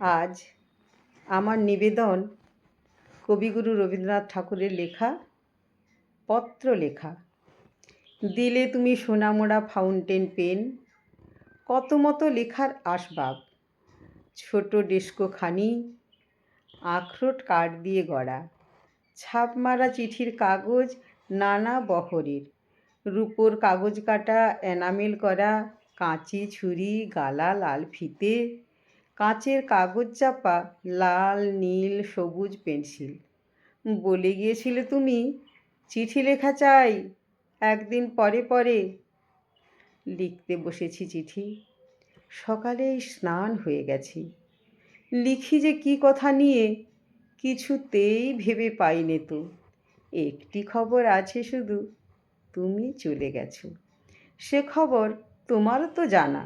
আজ আমার নিবেদন কবিগুরু রবীন্দ্রনাথ ঠাকুরের লেখা পত্রলেখা। দিলে তুমি সোনামোড়া ফাউন্টেন পেন, কত মতো লেখার আসবাব, ছোট ডেস্কোখানি আখরোট কাঠ দিয়ে গড়া, ছাপ মারা চিঠির কাগজ নানা বহরের, রূপোর কাগজ কাটা এনামেল করা, কাঁচি ছুরি গালা লাল ফিতে, কাঁচের কাগজ চাপা লাল নীল সবুজ পেন্সিল। বলে গিয়েছিলে তুমি চিঠি লেখা চাই একদিন পরে পরে। লিখতে বসেছি চিঠি, সকালেই স্নান হয়ে গেছি। লিখি যে কি কথা নিয়ে কিছুতেই ভেবে পাইনে তো। একটি খবর আছে শুধু, তুমি চলে গেছো। সে খবর তোমারও তো জানা,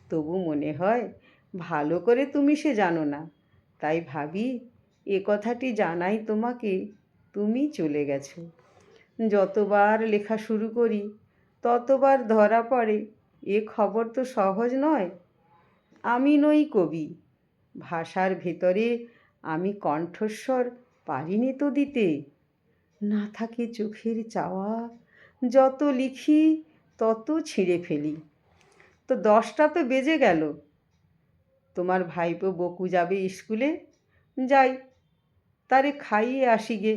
তবু মনে হয় ভালো করে তুমি সে জানো না। তাই ভাবি এ কথাটি জানাই তোমাকে, তুমি চলে গেছো। যতবার লেখা শুরু করি ততবার ধরা পড়ে এ খবর তো সহজ নয়। আমি নই কবি, ভাষার ভেতরে আমি কণ্ঠস্বর পারিনি তো দিতে। না থাকে চোখের চাওয়া, যত লিখি তত ছিঁড়ে ফেলি। তো 10টা তো বেজে গেল, তোমার ভাইপো বকু যাবে স্কুলে। যাই, তারে খাইয়ে আসি গে।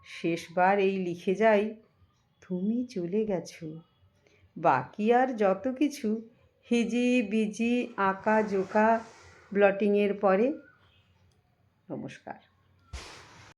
শেষবার এই লিখে যাই, তুমি চলে গেছো। বাকি আর যত কিছু হিজি বিজি আঁকা জোকা ব্লটিংয়ের পরে। নমস্কার।